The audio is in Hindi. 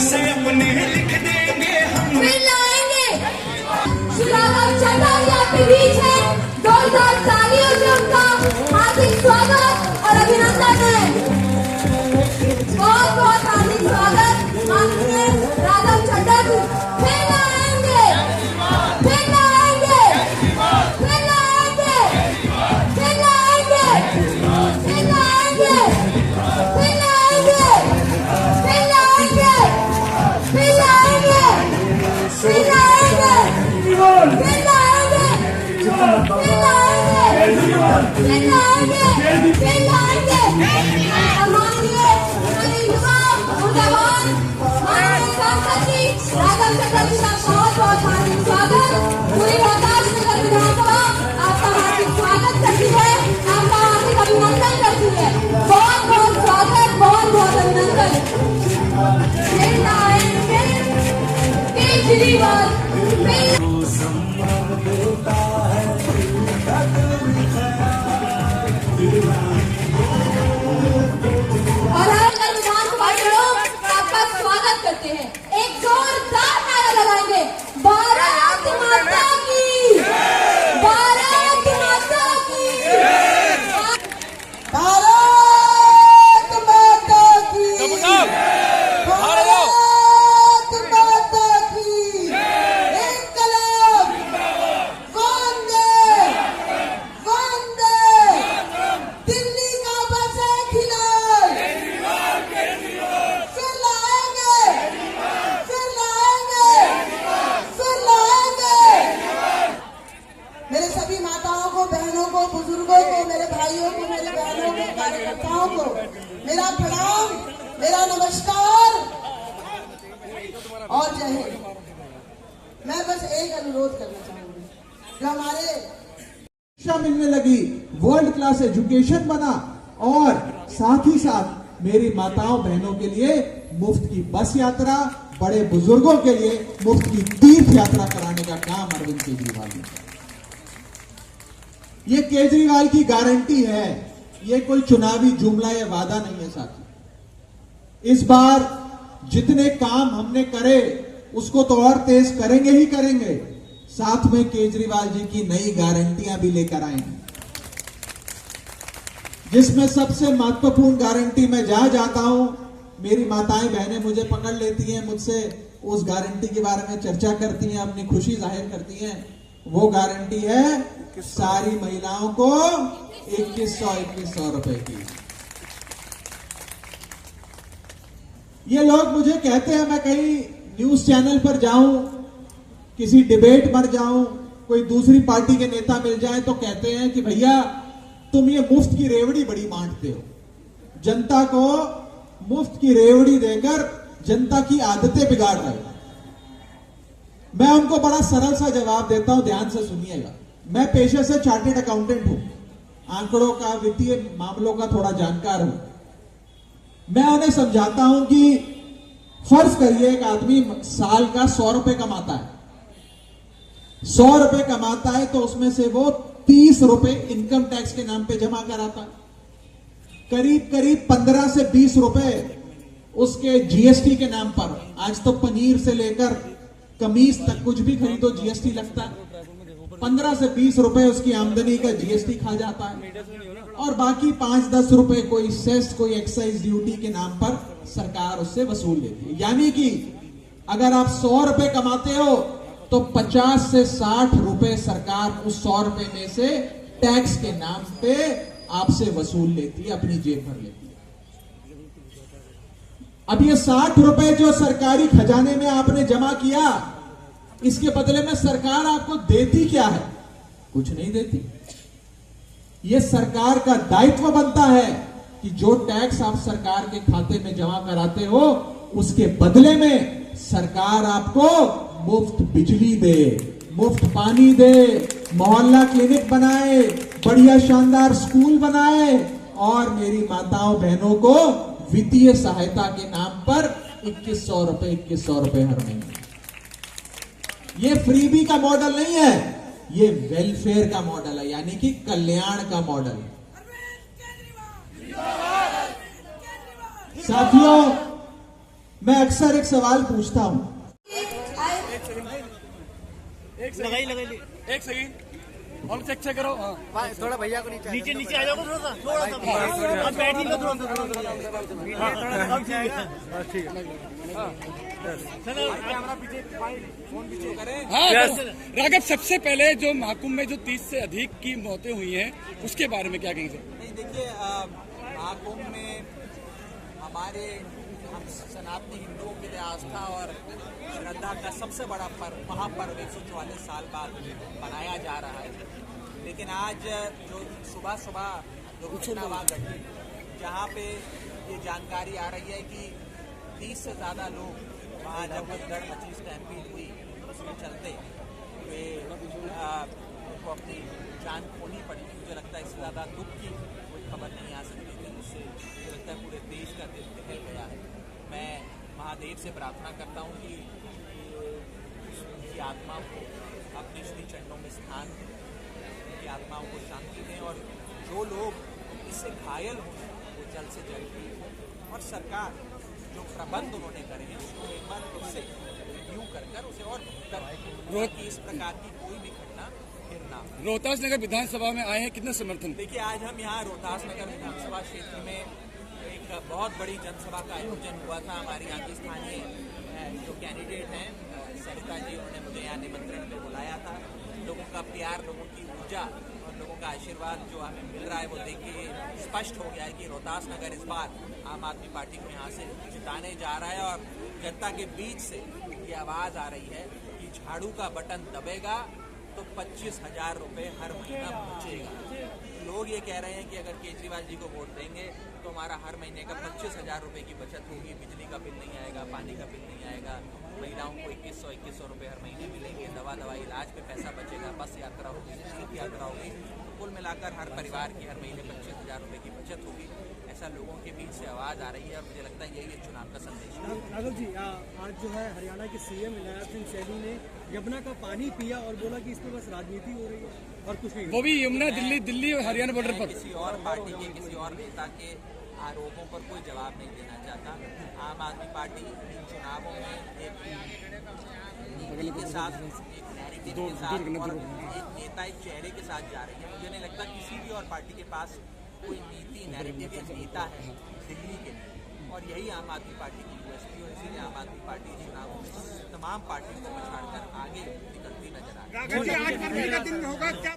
से अपने लिख देंगे हम। फिर लाएंगे राघव चड्ढा आपके बीच है। जोरदार तालियों से उनका हार्दिक स्वागत और अभिनंदन है। बहुत बहुत हार्दिक स्वागत माननीय राघव चड्ढा को। फिर लाएंगे, फिर लाएंगे, फिर लाएंगे, फिर लाएंगे, फिर लाएंगे, फिर लाएंगे, फिर लाएंगे, फिर लाएंगे, फिर लाएंगे, फिर लाएंगे, फिर लाएंगे, फिर लाएंगे। माननीय युवा नौजवान माननीय सांसद जी राघव चड्ढा जी का बहुत बहुत हार्दिक स्वागत। पूरी रोहतास नगर विधानसभा आपका हार्दिक स्वागत करती है, आपका हार्दिक अभिनंदन करती है। बहुत बहुत स्वागत, बहुत बहुत अभिनंदन। फिर लाएंगे केजरीवाल। और हर विधानसभा के लोग आपका स्वागत करते हैं। एक जोरदार नारा लगाएंगे, भारत माता की, भारत माता की, भारत माता की, भारत माता की, इनकलाब, वंदे, वंदे, दिल्ली का बस है खिलाड़, फिर लाएंगे, फिर लाएंगे, फिर लाएंगे। मेरे सभी माताओं को, बहनों को, बुजुर्गों को, मेरे भाइयों को, मेरी बहनों को, कार्यकर्ताओं को मेरा प्रणाम, मेरा नमस्कार और जय हिंद। मैं बस एक अनुरोध करना चाहूंगी, जो हमारे शिक्षा मिलने लगी, वर्ल्ड क्लास एजुकेशन बना और साथ ही साथ मेरी माताओं बहनों के लिए मुफ्त की बस यात्रा, बड़े बुजुर्गों के लिए मुफ्त की तीर्थ यात्रा कराने का काम अरविंद केजरीवाल ने किया। ये केजरीवाल की गारंटी है, ये कोई चुनावी जुमला या वादा नहीं है साथी। इस बार जितने काम हमने करे उसको तो और तेज करेंगे ही करेंगे, साथ में केजरीवाल जी की नई गारंटियां भी लेकर आएंगे, जिसमें सबसे महत्वपूर्ण गारंटी मैं जहां जाता हूं मेरी माताएं बहनें मुझे पकड़ लेती हैं, मुझसे उस गारंटी के बारे में चर्चा करती हैं, अपनी खुशी जाहिर करती हैं। वो गारंटी है सारी महिलाओं को 2100 रुपए की। ये लोग मुझे कहते हैं, मैं कहीं न्यूज चैनल पर जाऊं, किसी डिबेट पर जाऊं, कोई दूसरी पार्टी के नेता मिल जाए तो कहते हैं कि भैया तुम ये मुफ्त की रेवड़ी बड़ी बांटते हो, जनता को मुफ्त की रेवड़ी देकर जनता की आदतें बिगाड़ रहे हो। मैं उनको बड़ा सरल सा जवाब देता हूं, ध्यान से सुनिएगा। मैं पेशे से चार्टेड अकाउंटेंट हूं, आंकड़ों का, वित्तीय मामलों का थोड़ा जानकार हूं। मैं उन्हें समझाता हूं कि फर्ज करिए एक आदमी साल का 100 रुपए कमाता है, 100 रुपए कमाता है तो उसमें से वो 30 रुपए इनकम टैक्स के नाम पे जमा कराता है, करीब करीब 15 से 20 रुपए उसके जीएसटी के नाम पर। आज तो पनीर से लेकर कमीज तक कुछ भी खरीदो जीएसटी लगता है। 15 से 20 रुपए उसकी आमदनी का जीएसटी खा जाता है और बाकी 5-10 रुपए कोई सेस, कोई एक्साइज ड्यूटी के नाम पर सरकार उससे वसूल लेती है। यानी कि अगर आप 100 रुपए कमाते हो तो 50 से 60 रुपए सरकार उस 100 रुपए में से टैक्स के नाम पे आपसे वसूल लेती है, अपनी जेब भर लेती है। अब ये 60 रुपए जो सरकारी खजाने में आपने जमा किया, इसके बदले में सरकार आपको देती क्या है? कुछ नहीं देती। ये सरकार का दायित्व बनता है कि जो टैक्स आप सरकार के खाते में जमा कराते हो उसके बदले में सरकार आपको मुफ्त बिजली दे, मुफ्त पानी दे, मोहल्ला क्लिनिक बनाए, बढ़िया शानदार स्कूल बनाए और मेरी माताओं बहनों को वित्तीय सहायता के नाम पर 2100 रुपए हर महीने। ये फ्रीबी का मॉडल नहीं है, ये वेलफेयर का मॉडल है, यानी कि कल्याण का मॉडल। साथियों, मैं अक्सर एक सवाल पूछता हूं। एक सेकंड और चेक करो। हाँ थोड़ा भैया को नीचे नीचे आ जाओ थोड़ा सा अब बैठ ही लो थोड़ा ठीक है। चलो कैमरा पीछे फोन पीछे करें। हाँ राघव, सबसे पहले जो महाकुंभ में जो 30 से अधिक की मौतें हुई हैं उसके बारे में क्या कहेंगे? नहीं, देखिए महाकुंभ में हमारे हम सनातनी हिंदुओं के लिए आस्था और श्रद्धा का सबसे बड़ा पर्व महापर्व 144 साल बाद मनाया जा रहा है। लेकिन आज जो सुबह दुर्घटना वहाँ घटी, जहाँ पे ये जानकारी आ रही है कि 30 से ज़्यादा लोग वहाँ जब गड़ मची स्टैम्पीड हुई उसके चलते वे उनको अपनी जान खोनी पड़ी। मुझे लगता है इससे ज़्यादा दुख की कोई खबर नहीं आ सकती थी, जिससे मुझे लगता है पूरे देश का दिल दहल गया है। मैं महादेव से प्रार्थना करता हूँ कि उनकी आत्मा को अपने श्री चरणों में स्थान दें, उनकी आत्माओं को शांति दें और जो लोग इससे घायल हों वो जल्द से जल्द ठीक हो। और सरकार जो प्रबंध उन्होंने करे हैं उसको एक बार फिर से रिव्यू कर उसे और बेहतर कि इस प्रकार की कोई भी घटना फिर ना हो। रोहतास नगर विधानसभा में आए हैं, कितना समर्थन? देखिए, आज हम यहाँ रोहतास नगर विधानसभा क्षेत्र में एक बहुत बड़ी जनसभा का आयोजन हुआ था। हमारे यहाँ की स्थानीय जो कैंडिडेट हैं सरिता जी, उन्होंने मुझे यहाँ निमंत्रण पे बुलाया था। लोगों का प्यार, लोगों की ऊर्जा और लोगों का आशीर्वाद जो हमें मिल रहा है वो देख के स्पष्ट हो गया है कि रोहतास नगर इस बार आम आदमी पार्टी को यहाँ से जिताने जा रहा है। और जनता के बीच से ये आवाज़ आ रही है कि झाड़ू का बटन दबेगा तो 25,000 रुपये हर महीना पहुँचेगा। लोग ये कह रहे हैं कि अगर केजरीवाल जी को वोट देंगे तो हमारा हर महीने का 25,000 रुपये की बचत होगी, बिजली का बिल नहीं आएगा, पानी का बिल नहीं आएगा, महिलाओं को 2100 रुपये हर महीने मिलेंगे, दवा इलाज पे पैसा बचेगा, बस यात्रा होगी, तीर्थ यात्रा होगी। कुल मिलाकर हर परिवार की हर महीने 25,000 रुपये की बचत होगी। ऐसा लोगों के बीच से आवाज़ आ रही है और मुझे लगता है यही चुनाव का संदेश है। राघव जी, आज जो है हरियाणा के सीएम इनायत सिंह सैनी ने यमुना का पानी पिया और बोला कि इसमें बस राजनीति हो रही है और कुछ नहीं। वो भी यमुना दिल्ली और हरियाणा बॉर्डर पर। किसी और पार्टी के किसी और नेता के आरोपों पर कोई जवाब नहीं देना चाहता। आम आदमी पार्टी इन चुनावों में एक नीति के साथ, एक नैरेटिव के साथ और एक नेता, एक चेहरे के साथ जा रही है। मुझे नहीं लगता किसी भी और पार्टी के पास कोई नीति, नैरेटिव या नेता है दिल्ली के लिए। और यही आम आदमी पार्टी की यूएसपी और इसीलिए आम आदमी पार्टी चुनावों में तमाम पार्टियों को पछाड़कर आगे निकलती नजर आ रही है।